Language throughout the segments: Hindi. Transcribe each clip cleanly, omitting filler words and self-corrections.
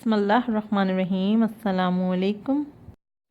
बिस्मिल्लाहिर्रहमानिर्रहीम। अस्सलामुअलैकुम।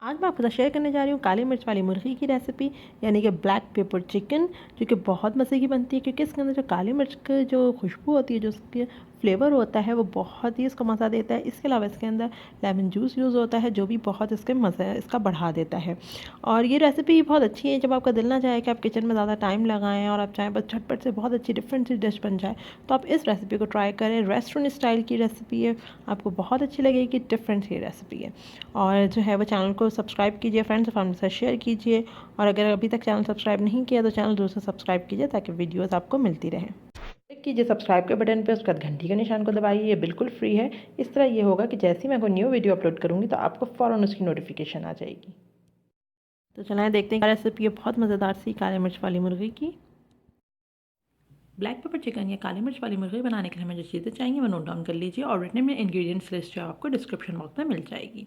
आज मैं आपके साथ शेयर करने जा रही हूँ काली मिर्च वाली मुर्गी की रेसिपी, यानी कि ब्लैक पेपर चिकन, जो कि बहुत मज़े की बनती है क्योंकि इसके अंदर जो काली मिर्च की जो खुशबू होती है, जो उसके फ्लेवर होता है, वो बहुत ही इसको मज़ा देता है। इसके अलावा इसके अंदर लेमन जूस यूज़ होता है, जो भी बहुत इसके मज़ा इसका बढ़ा देता है। और ये रेसिपी बहुत अच्छी है। जब आपका दिल ना चाहे कि आप किचन में ज़्यादा टाइम लगाएं और आप चाहें बस झटपट से बहुत अच्छी डिफरेंट सी डिश बन जाए, तो आप इस रेसिपी को ट्राई करें। रेस्टोरेंट स्टाइल की रेसिपी है, आपको बहुत अच्छी लगेगी, डिफरेंट सी रेसिपी है। और जो है वो चैनल को सब्सक्राइब कीजिए, फ्रेंड्स और फैमिली के साथ शेयर कीजिए। और अगर अभी तक चैनल सब्सक्राइब नहीं किया तो चैनल जरूर से सब्सक्राइब कीजिए ताकि वीडियोस आपको मिलती रहें। क्लिक कीजिए सब्सक्राइब के बटन पे, उसके बाद घंटी के निशान को दबाइए। ये बिल्कुल फ्री है। इस तरह ये होगा कि जैसे ही मैं कोई न्यू वीडियो अपलोड करूँगी तो आपको फ़ौरन उसकी नोटिफिकेशन आ जाएगी। तो चलाएं, देखते हैं रेसिपी है बहुत मज़ेदार सी काली मिर्च वाली मुर्गी की। ब्लैक पेपर चिकन या काली मिर्च वाली मुर्गी बनाने के लिए हमें जो चीज़ें चाहिए वो नोट डाउन कर लीजिए, और रिटन में इंग्रेडिएंट्स लिस्ट जो आपको डिस्क्रिप्शन बॉक्स में मिल जाएगी।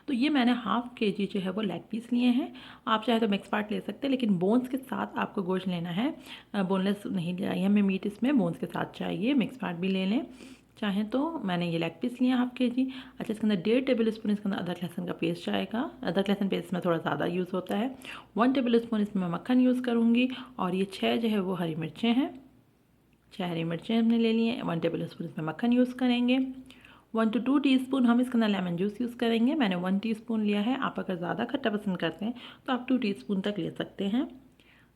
तो ये मैंने हाफ केजी जो है वो लेग पीस लिए हैं। आप चाहे तो मिक्स पार्ट ले सकते हैं, लेकिन बोन्स के साथ आपको गोश्त लेना है, बोनलेस नहीं चाहिए हमें मीट, इसमें बोन्स के साथ चाहिए। मिक्स पार्ट भी ले लें चाहें तो। मैंने ये लेग पीस लिया हाफ केजी। अच्छा, इसके अंदर 1.5 टेबल स्पून इसके अंदर अदरक लहसुन का पेस्ट जाएगा। अदरक लहसुन पेस्ट में थोड़ा ज़्यादा यूज़ होता है। 1 टेबल स्पून इसमें मक्खन यूज़ करूँगी। और ये 6 जो है वो हरी मिर्चें हैं, 6 हरी मिर्चें हमने ले ली हैं। 1 टेबल स्पून इसमें मक्खन यूज़ करेंगे। 1 to 2 टीस्पून हम इसके अंदर लेमन जूस यूज़ करेंगे। मैंने 1 टीस्पून लिया है। आप अगर ज़्यादा खट्टा पसंद करते हैं तो आप 2 टीस्पून तक ले सकते हैं।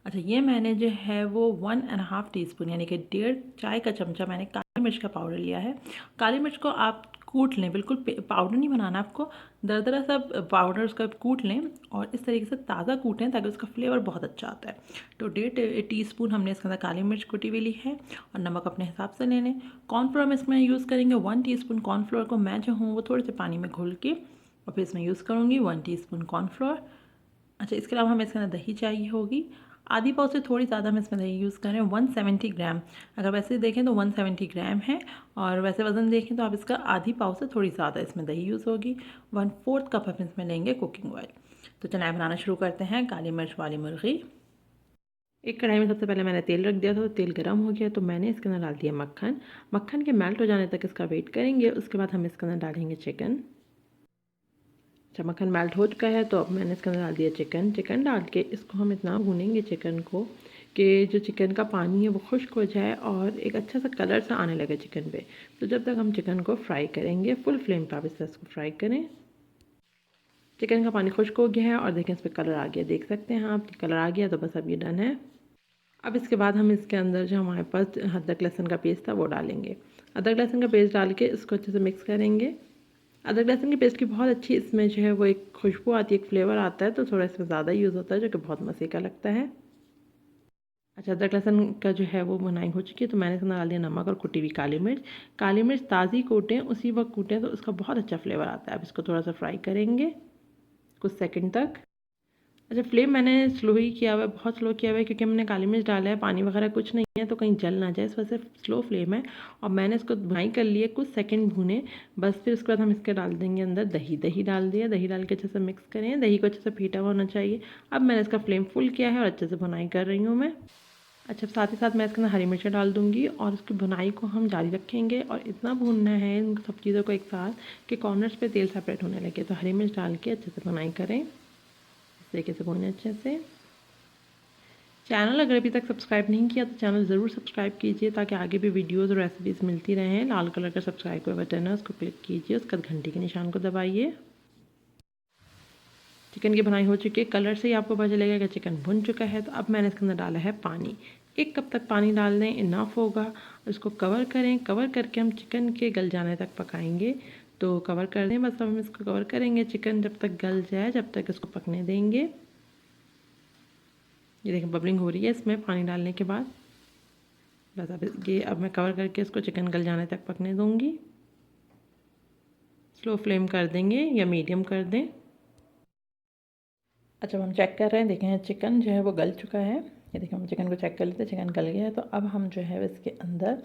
अच्छा, ये मैंने जो है वो 1.5 टीस्पून यानी कि 1.5 चाय का चमचा मैंने काली मिर्च का पाउडर लिया है। काली मिर्च को आप कूट लें, बिल्कुल पाउडर नहीं बनाना आपको, दरदरा सा पाउडर उसका कूट लें और इस तरीके से ताज़ा कूटें ताकि उसका फ्लेवर बहुत अच्छा आता है। तो 1.5 टीस्पून हमने इसके अंदर काली मिर्च कुटी हुई ली है, और नमक अपने हिसाब से ले लें। कॉर्नफ्लोर में इसमें यूज़ करेंगे 1 टीस्पून। कॉर्नफ्लोर को मैं जो हूँ वो थोड़े से पानी में घोल के और फिर इसमें यूज़ करूँगी 1 टीस्पून कॉर्नफ्लोर। अच्छा, इसके अलावा हमें इसके अंदर दही चाहिए होगी, आधी पाव से थोड़ी ज़्यादा हम इसमें दही यूज़ करें, 170 ग्राम। अगर वैसे देखें तो 170 ग्राम है, और वैसे वज़न देखें तो आप इसका आधी पाव से थोड़ी ज़्यादा इसमें दही यूज़ होगी। 1/4 कप हम इसमें लेंगे कुकिंग ऑयल। तो चलिए बनाना शुरू करते हैं काली मिर्च वाली मुर्गी। एक कढ़ाई में सबसे पहले मैंने तेल रख दिया था, तो तेल गर्म हो गया तो मैंने इसके अंदर डाल दिया मक्खन। मक्खन के मेल्ट हो जाने तक इसका वेट करेंगे। उसके बाद हम इसके अंदर डालेंगे चिकन। जब मक्खन मेल्ट हो चुका है तो अब मैंने इसके अंदर डाल दिया चिकन। चिकन डाल के इसको हम इतना भूनेंगे चिकन को कि जो चिकन का पानी है वो खुश्क हो जाए और एक अच्छा सा कलर सा आने लगे चिकन पे। तो जब तक हम चिकन को फ्राई करेंगे, फुल फ्लेम पर आप इसको फ्राई करें। चिकन का पानी खुश्क हो गया है और देखें इस पर कलर आ गया, देख सकते हैं आप, कलर आ गया तो बस अब ये डन है। अब इसके बाद हम इसके अंदर जो हमारे पास अदरक लहसुन का पेस्ट था वो डालेंगे। अदरक लहसुन का पेस्ट डाल के इसको अच्छे से मिक्स करेंगे। अदरक लहसुन की पेस्ट की बहुत अच्छी इसमें जो है वो एक खुशबू आती है, एक फ्लेवर आता है, तो थोड़ा इसमें ज़्यादा यूज़ होता है जो कि बहुत मज़े का लगता है। अच्छा, अदरक लहसुन का जो है वो बुनाई हो चुकी है तो मैंने इसमें डाल दिया नमक और कुटी हुई काली मिर्च। काली मिर्च ताज़ी कूटें, उसी वक्त कूटें तो उसका बहुत अच्छा फ्लेवर आता है। अब इसको थोड़ा सा फ्राई करेंगे कुछ सेकंड तक। अच्छा, फ्लेम मैंने स्लो ही किया हुआ है, बहुत स्लो किया हुआ है क्योंकि हमने काली मिर्च डाला है, पानी वगैरह कुछ नहीं है तो कहीं जल ना जाए, इस वजह से स्लो फ्लेम है। और मैंने इसको भुनाई कर लिए, कुछ सेकंड भुने बस। फिर उसके बाद हम इसके डाल देंगे अंदर दही। दही डाल दिया, दही डाल के अच्छे से मिक्स करें। दही को अच्छे से फीटा हुआ होना चाहिए। अब मैंने इसका फ्लेम फुल किया है और अच्छे से भुनाई कर रही हूँ मैं। अच्छा, साथ ही साथ मैं इसके अंदर हरी मिर्चें डाल दूँगी और उसकी भुनाई को हम जारी रखेंगे और इतना भूनना है इन सब चीज़ों को एक साथ कि कॉर्नर्स पे तेल सेपरेट होने लगे। तो हरी मिर्च डाल के अच्छे से भुनाई करें, इस तरीके से भूनें अच्छे से। चैनल अगर अभी तक सब्सक्राइब नहीं किया तो चैनल ज़रूर सब्सक्राइब कीजिए ताकि आगे भी वीडियोज़ और रेसिपीज़ मिलती रहें। लाल कलर का सब्सक्राइब का बटन है, उसको क्लिक कीजिए, उसके बाद घंटी के निशान को दबाइए। चिकन की भुनाई हो चुकी है, कलर से ही आपको पता चलेगा कि चिकन भुन चुका है। तो अब मैंने इसके अंदर डाला है पानी। 1 कप तक पानी डाल दें, इनफ होगा। इसको कवर करें, कवर करके हम चिकन के गल जाने तक पकाएंगे। तो कवर कर दें, बस अब हम इसको कवर करेंगे, चिकन जब तक गल जाए जब तक इसको पकने देंगे। ये देखें बबलिंग हो रही है इसमें पानी डालने के बाद। बस अब मैं कवर करके इसको चिकन गल जाने तक पकने दूँगी। स्लो फ्लेम कर देंगे या मीडियम कर दें। अच्छा, हम चेक कर रहे हैं, देखें चिकन जो है वो गल चुका है। ये देखें, हम चिकन को चेक कर लेते हैं, चिकन गल गया है। तो अब हम जो है इसके अंदर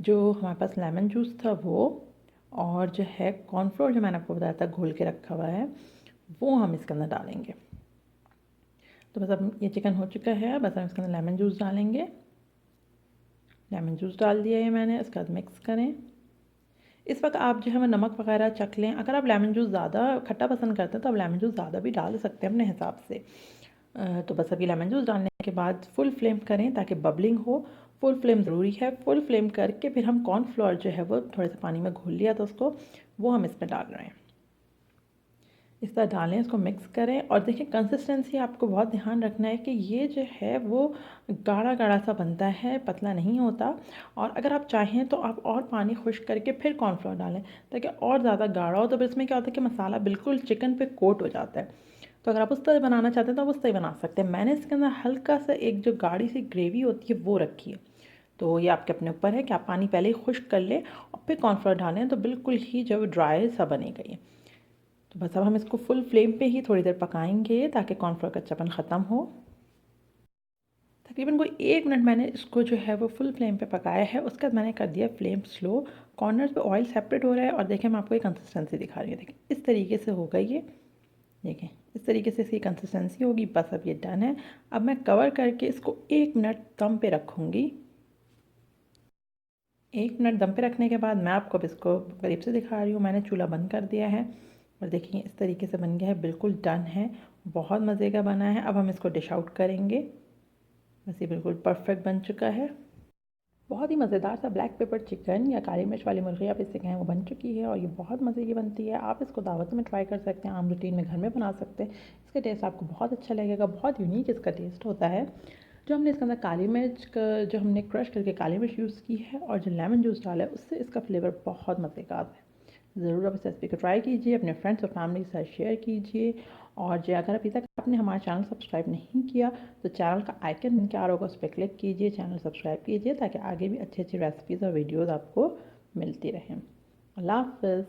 जो हमारे पास लेमन जूस था वो, और जो है कॉर्नफ्लोर जो मैंने आपको बताया था घोल के रखा हुआ है, वो हम इसके अंदर डालेंगे। तो बस अब ये चिकन हो चुका है, बस हम इसके अंदर लेमन जूस डालेंगे। लेमन जूस डाल दिया है मैंने, इसके बाद मिक्स करें। इस वक्त आप जो है वो नमक वगैरह चख लें। अगर आप लेमन जूस ज़्यादा खट्टा पसंद करते हैं तो आप लेमन जूस ज़्यादा भी डाल सकते हैं अपने हिसाब से। तो बस अभी लेमन जूस डालने के बाद फुल फ्लेम करें ताकि बबलिंग हो। फुल फ्लेम ज़रूरी है। फुल फ्लेम करके फिर हम कॉर्नफ्लोर जो है वो थोड़े से पानी में घोल लिया था उसको, वो हम इसमें डाल रहे हैं। इस तरह डालें, इसको मिक्स करें और देखिए कंसिस्टेंसी आपको बहुत ध्यान रखना है कि ये जो है वो गाढ़ा गाढ़ा सा बनता है, पतला नहीं होता। और अगर आप चाहें तो आप और पानी खुश्क करके फिर कॉर्नफ्लोर डालें ताकि और ज़्यादा गाढ़ा हो। तो फिर इसमें क्या होता है कि मसाला बिल्कुल चिकन पे कोट हो जाता है। तो अगर आप उस तरह बनाना चाहते हैं तो आप उस तरह बना सकते हैं। मैंने इसके अंदर हल्का सा एक जो गाढ़ी सी ग्रेवी होती है वो रखी है। तो ये आपके अपने ऊपर है कि आप पानी पहले ही खुश्क कर लें और फिर कॉर्नफ्लोर डालें तो बिल्कुल ही जो ड्राई सा बनेगा ये। तो बस अब हम इसको फुल फ्लेम पे ही थोड़ी देर पकाएंगे ताकि कॉर्नफ्लोर कच्चापन ख़त्म हो। तकरीबन कोई 1 मिनट मैंने इसको जो है वो फुल फ्लेम पे पकाया है। उसके बाद मैंने कर दिया फ्लेम स्लो। कॉर्नर्स पे ऑयल सेपरेट हो रहा है और देखें मैं आपको ये कंसिस्टेंसी दिखा रही हूँ। देखें इस तरीके से होगा ये। देखें इस तरीके से इसकी कंसिस्टेंसी होगी। बस अब ये डन है। अब मैं कवर करके इसको 1 मिनट दम पे रखूँगी। 1 मिनट दम पे रखने के बाद मैं आपको अब इसको करीब से दिखा रही हूँ। मैंने चूल्हा बंद कर दिया है और देखिए इस तरीके से बन गया है, बिल्कुल डन है। बहुत मज़े का बना है। अब हम इसको डिश आउट करेंगे। बस ये बिल्कुल परफेक्ट बन चुका है। बहुत ही मज़ेदार सा ब्लैक पेपर चिकन या काली मिर्च वाली मुर्गी आप इससे कहें वो बन चुकी है और ये बहुत मज़े की बनती है। आप इसको दावत में ट्राई कर सकते हैं, आम रूटीन में घर में बना सकते हैं। इसका टेस्ट आपको बहुत अच्छा लगेगा, बहुत यूनिक इसका टेस्ट होता है। जो हमने इसके अंदर काली मिर्च का जो हमने क्रश करके काली मिर्च यूज़ की है और जो लेमन जूस डाला है उससे इसका फ्लेवर बहुत मज़े का आता है। ज़रूर आप इस रेसिपी को ट्राई कीजिए, अपने फ्रेंड्स और फैमिली के साथ शेयर कीजिए। और जो अगर अभी तक आपने हमारा चैनल सब्सक्राइब नहीं किया तो चैनल का आइकन बन के आ रहा होगा, उस पर क्लिक कीजिए, चैनल सब्सक्राइब कीजिए ताकि आगे भी अच्छी अच्छी रेसिपीज़ और वीडियोज़ आपको मिलती रहें। अल्लाह हाफ़िज़।